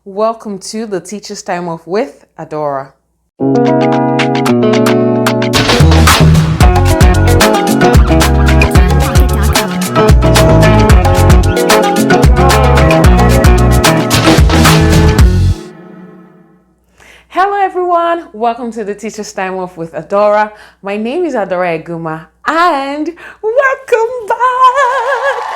Welcome to the Teacher's Time Off with Adora. Hello everyone, welcome to the Teacher's Time Off with Adora. My name is AdoraI Igunma and welcome back!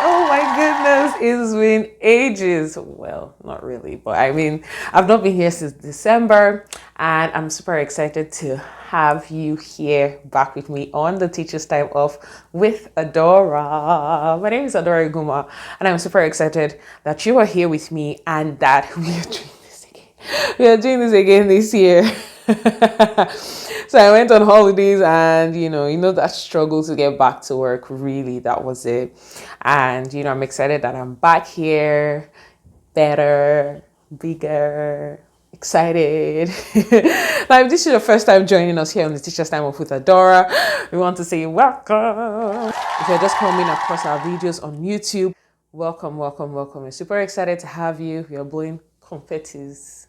Oh my goodness, it's been ages. Well, not really, but I mean, I've not been here since December and I'm super excited to have you here back with me on the Teacher's Time Off with Adora. My name is AdoraI Igunma and I'm super excited that you are here with me and that we are doing this again this year. So I went on holidays and you know that struggle to get back to work, really, that was it. And I'm excited that I'm back here, better, bigger, excited. Like, if this is your first time joining us here on the Teacher's Time Off with Adora, we want to say welcome. If you're just coming across our videos on YouTube, welcome. We're super excited to have you. We are blowing confettis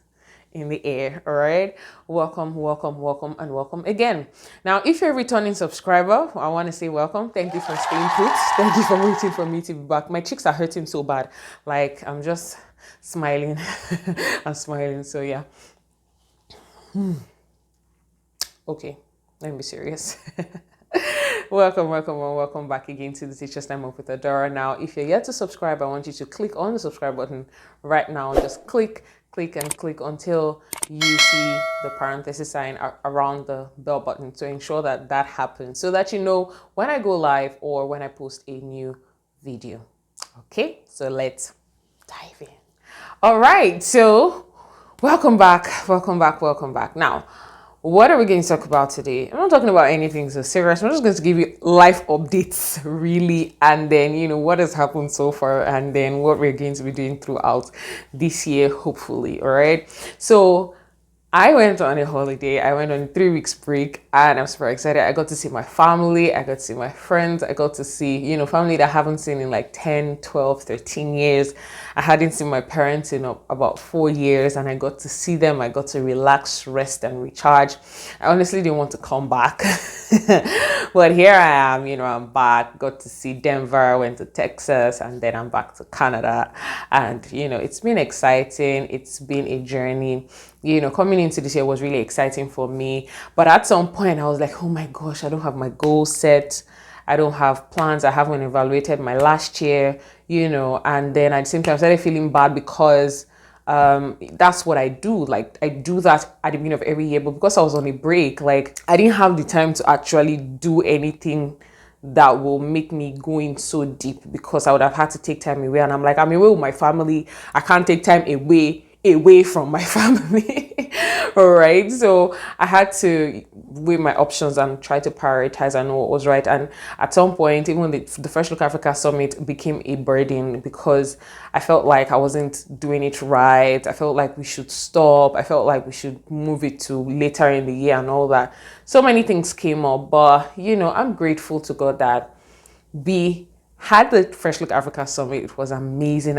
in the air. All right, welcome and welcome again. Now, if you're a returning subscriber, I want to say welcome. Thank you for staying put. Thank you for waiting for me to be back. My cheeks are hurting so bad, like I'm just smiling. I'm smiling, so yeah. Okay, let me be serious. Welcome back again to the Teacher's Time Off with Adora. Now, if you're yet to subscribe, I want you to click on the subscribe button right now. Just click until you see the parenthesis sign around the bell button to ensure that that happens, so that you know when I go live or when I post a new video. Okay, so let's dive in. All right, so welcome back. Now, what are we going to talk about today? I'm not talking about anything so serious. I'm just going to give you life updates, really, and then, what has happened so far, and then what we're going to be doing throughout this year, hopefully, all right? So I went on a holiday. I went on a 3 weeks break and I'm super excited. I got to see my family. I got to see my friends. I got to see, family that I haven't seen in like 10, 12, 13 years. I hadn't seen my parents in about 4 years and I got to see them. I got to relax, rest and recharge. I honestly didn't want to come back. But here I am, I'm back. Got to see Denver, went to Texas, and then I'm back to Canada. And, it's been exciting. It's been a journey. Coming into this year was really exciting for me. But at some point, I was like, oh my gosh, I don't have my goals set. I don't have plans. I haven't evaluated my last year, and then at the same time, I started feeling bad because that's what I do. Like, I do that at the beginning of every year, but because I was on a break, like, I didn't have the time to actually do anything that will make me go in so deep, because I would have had to take time away, and I'm like, I'm away with my family. I can't take time away from my family. All right, so I had to weigh my options and try to prioritize and know what was right. And at some point, even the Fresh Look Africa Summit became a burden because I felt like I wasn't doing it right. I felt like we should stop. I felt like we should move it to later in the year and all that. So many things came up, but I'm grateful to God that we had the Fresh Look Africa Summit. It was amazing.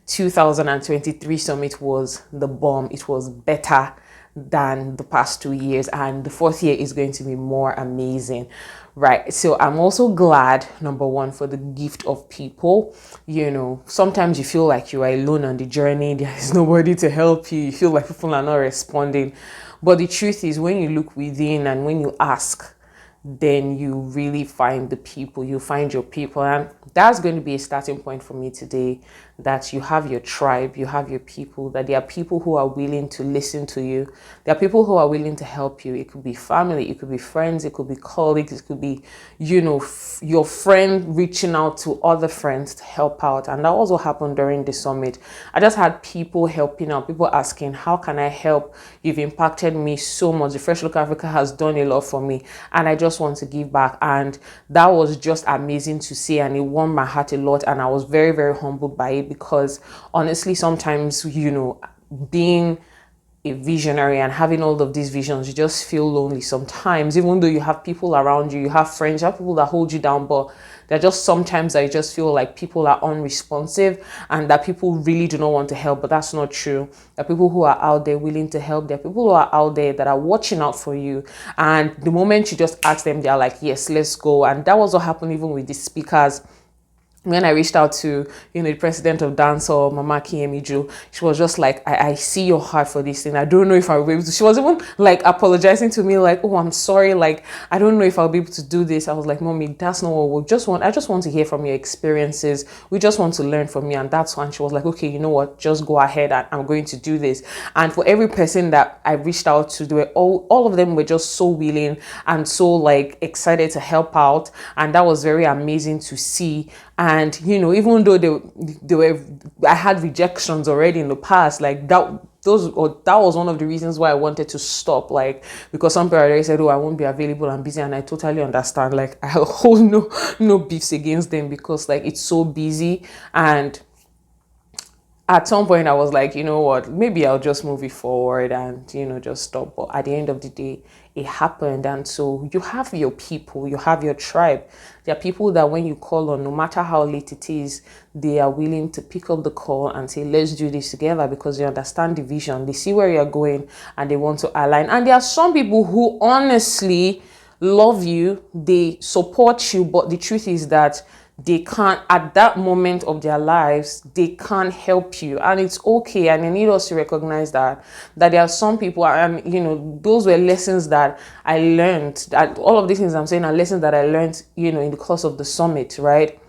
2023 Summit was the bomb. It was better than the past 2 years, and the 4th year is going to be more amazing, right? So I'm also glad, number one, for the gift of people. Sometimes you feel like you are alone on the journey. There is nobody to help you. You feel like people are not responding. But the truth is, when you look within and when you ask, then you really find the people, you find your people. And that's going to be a starting point for me today, that you have your tribe, you have your people, that there are people who are willing to listen to you. There are people who are willing to help you. It could be family, it could be friends, it could be colleagues, it could be, your friend reaching out to other friends to help out. And that also happened during the summit. I just had people helping out, people asking, how can I help? You've impacted me so much. The Fresh Look Africa has done a lot for me, and I just want to give back. And that was just amazing to see, and it warmed my heart a lot, and I was very, very humbled by it, because honestly, sometimes, being a visionary and having all of these visions, you just feel lonely sometimes, even though you have people around you, you have friends, you have people that hold you down, but There are just sometimes I just feel like people are unresponsive and that people really do not want to help, but that's not true. There are people who are out there willing to help. There are people who are out there that are watching out for you. And the moment you just ask them, they're like, yes, let's go. And that was what happened even with the speakers. When I reached out to, the president of Dancehall, Mama Kiemiju, she was just like, I see your heart for this thing. I don't know if I'll be able to. She was even like apologizing to me, like, oh, I'm sorry. Like, I don't know if I'll be able to do this. I was like, Mommy, that's not what I just want to hear from your experiences. We just want to learn from you. And that's when she was like, okay, you know what? Just go ahead. I'm going to do this. And for every person that I reached out to, they were all of them were just so willing and so like excited to help out. And that was very amazing to see. And even though they were, I had rejections already in the past, like that was one of the reasons why I wanted to stop. Like, because some people already said, oh, I won't be available, I'm busy, and I totally understand. Like, I hold no beefs against them, because like it's so busy. And at some point I was like, you know what, maybe I'll just move it forward and, just stop. But at the end of the day, it happened. And so you have your people, you have your tribe. There are people that when you call on, no matter how late it is, they are willing to pick up the call and say, let's do this together, because they understand the vision. They see where you're going and they want to align. And there are some people who honestly love you, they support you, but the truth is that they can't, at that moment of their lives, they can't help you. And it's okay. And I need us to recognize that there are some people, those were lessons that I learned. That all of these things I'm saying are lessons that I learned, in the course of the summit, right?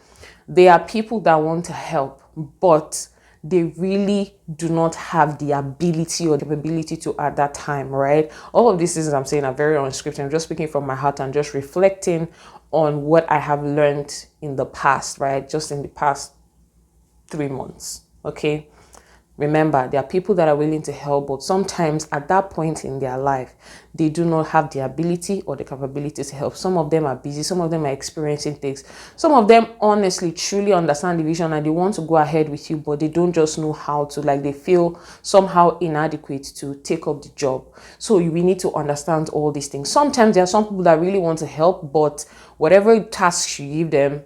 There are people that want to help, but they really do not have the ability or the capability to at that time, right? All of these things I'm saying are very unscripted. I'm just speaking from my heart and just reflecting on what I have learned in the past, right? Just in the past 3 months, okay? Remember, there are people that are willing to help, but sometimes at that point in their life, they do not have the ability or the capability to help. Some of them are busy. Some of them are experiencing things. Some of them honestly, truly understand the vision and they want to go ahead with you, but they don't just know how to, like they feel somehow inadequate to take up the job. So we need to understand all these things. Sometimes there are some people that really want to help, but whatever tasks you give them,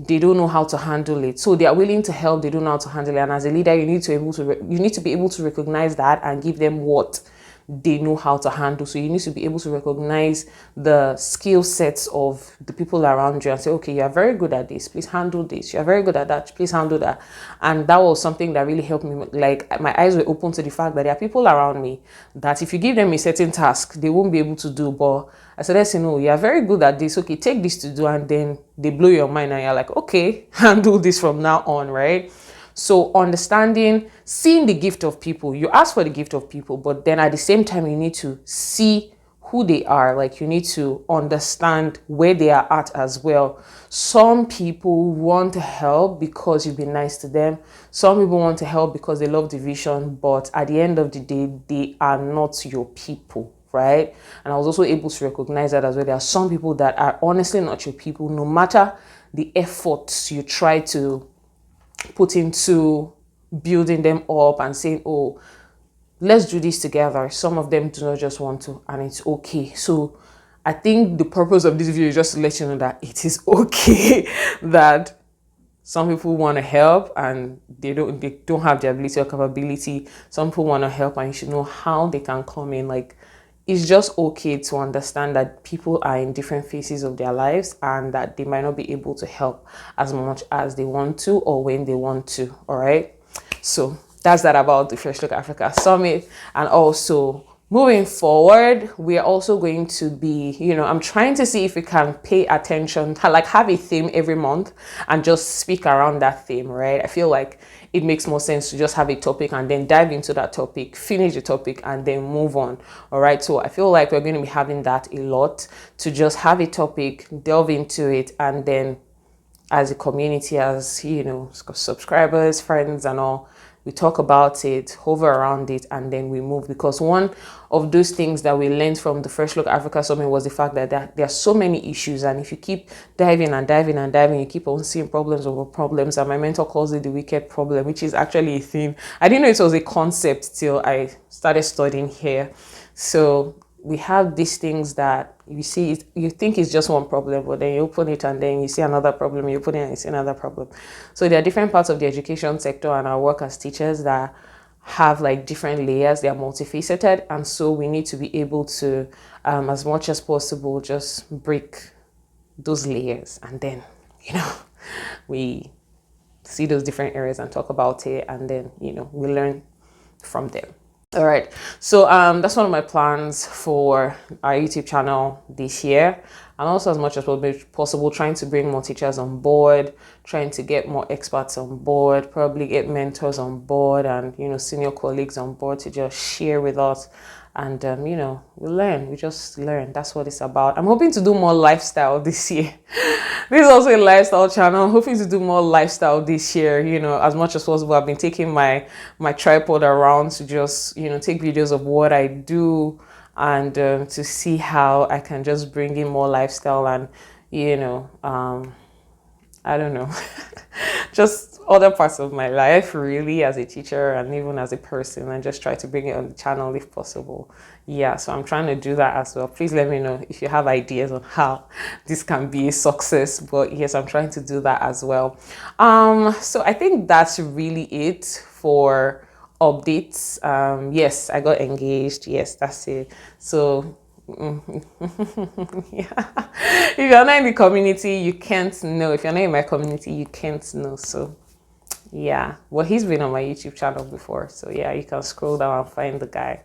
they don't know how to handle it. So they are willing to help, they don't know how to handle it. And as a leader, you need to be able to recognize that and give them what they know how to handle. So you need to be able to recognize the skill sets of the people around you and say, okay, you are very good at this, please handle this. You are very good at that, please handle that. And that was something that really helped me. Like, my eyes were open to the fact that there are people around me that if you give them a certain task, they won't be able to do. But I said, let's you are very good at this. Okay, take this to do. And then they blow your mind and you're like, okay, handle this from now on, right? So understanding, seeing the gift of people, you ask for the gift of people, but then at the same time, you need to see who they are. Like, you need to understand where they are at as well. Some people want to help because you've been nice to them. Some people want to help because they love the vision, but at the end of the day, they are not your people, right? And I was also able to recognize that as well. There are some people that are honestly not your people, no matter the efforts you try to put into building them up and saying, oh, let's do this together. Some of them do not just want to, and it's okay. So I think the purpose of this video is just to let you know that it is okay that some people want to help and they don't have the ability or capability. Some people want to help and you should know how they can come in. Like, it's just okay to understand that people are in different phases of their lives and that they might not be able to help as much as they want to or when they want to. All right. So that's that about the Fresh Look Africa Summit. And also, moving forward, we are also going to be, I'm trying to see if we can pay attention, like have a theme every month and just speak around that theme, right? I feel like it makes more sense to just have a topic and then dive into that topic, finish the topic and then move on. All right. So I feel like we're going to be having that a lot, to just have a topic, delve into it, and then as a community, as, subscribers, friends and all, we talk about it, hover around it, and then we move. Because one of those things that we learned from the Fresh Look Africa Summit was the fact that there are so many issues. And if you keep diving and diving and diving, you keep on seeing problems over problems. And my mentor calls it the wicked problem, which is actually a thing. I didn't know it was a concept till I started studying here. So we have these things that you see, you think it's just one problem, but then you open it and then you see another problem, you open it and you see another problem. So there are different parts of the education sector and our work as teachers that have like different layers. They are multifaceted, and so we need to be able to, as much as possible, just break those layers, and then, you know, we see those different areas and talk about it, and then, you know, we learn from them. All right, so that's one of my plans for our YouTube channel this year, and also as much as possible trying to bring more teachers on board, trying to get more experts on board, probably get mentors on board, and, you know, senior colleagues on board to just share with us. And you know, we just learn. That's what it's about. I'm hoping to do more lifestyle this year. This is also a lifestyle channel. I'm hoping to do more lifestyle this year, you know, as much as possible. I've been taking my tripod around to just, you know, take videos of what I do, and to see how I can just bring in more lifestyle and, you know, I don't know, just other parts of my life, really, as a teacher and even as a person, and just try to bring it on the channel if possible. Yeah, so I'm trying to do that as well. Please let me know if you have ideas on how this can be a success. But yes, I'm trying to do that as well. So I think that's really it for updates. Yes, I got engaged. Yes, that's it. So yeah, if you're not in the community, you can't know. If you're not in my community, you can't know. So yeah, well, he's been on my YouTube channel before, so yeah, you can scroll down and find the guy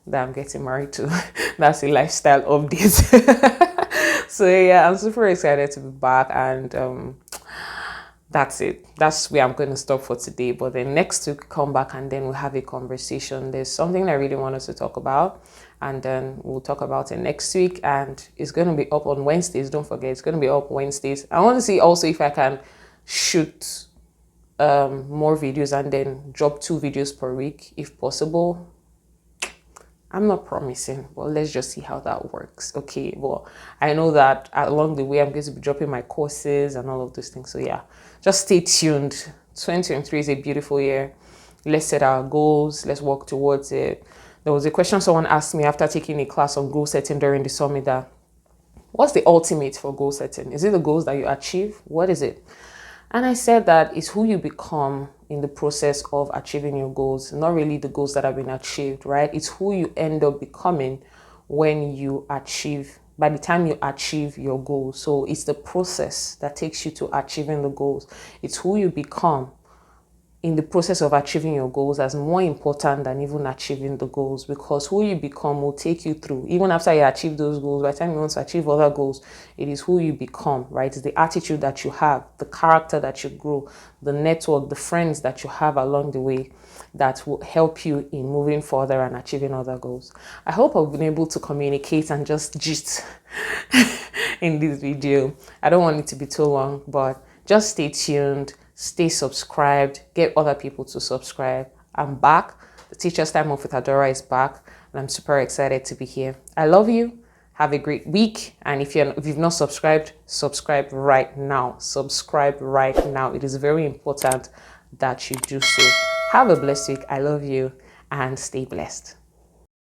that I'm getting married to. That's a lifestyle update. So yeah, I'm super excited to be back, and that's it. That's where I'm going to stop for today. But then next week, come back and then we'll have a conversation. There's something I really want us to talk about, and then we'll talk about it next week. And it's going to be up on Wednesdays. Don't forget, it's going to be up Wednesdays. I want to see also if I can shoot more videos and then drop 2 videos per week if possible. I'm not promising, but let's just see how that works. Okay, well, I know that along the way I'm going to be dropping my courses and all of those things. So yeah, just stay tuned. 2023 is a beautiful year. Let's set our goals. Let's work towards it. There was a question someone asked me after taking a class on goal setting during the summit, that what's the ultimate for goal setting? Is it the goals that you achieve? What is it? And I said that it's who you become in the process of achieving your goals, not really the goals that have been achieved, right? It's who you end up becoming when you achieve, by the time you achieve your goals. So it's the process that takes you to achieving the goals. It's who you become in the process of achieving your goals as more important than even achieving the goals, because who you become will take you through. Even after you achieve those goals, by the time you want to achieve other goals, it is who you become, right? It's the attitude that you have, the character that you grow, the network, the friends that you have along the way that will help you in moving further and achieving other goals. I hope I've been able to communicate and just gist in this video. I don't want it to be too long, but just stay tuned. Stay subscribed, get other people to subscribe. I'm back. The Teacher's Time Off with Adora is back, and I'm super excited to be here. I love you. Have a great week. And if you've not subscribed, subscribe right now. Subscribe right now. It is very important that you do so. Have a blessed week. I love you, and stay blessed.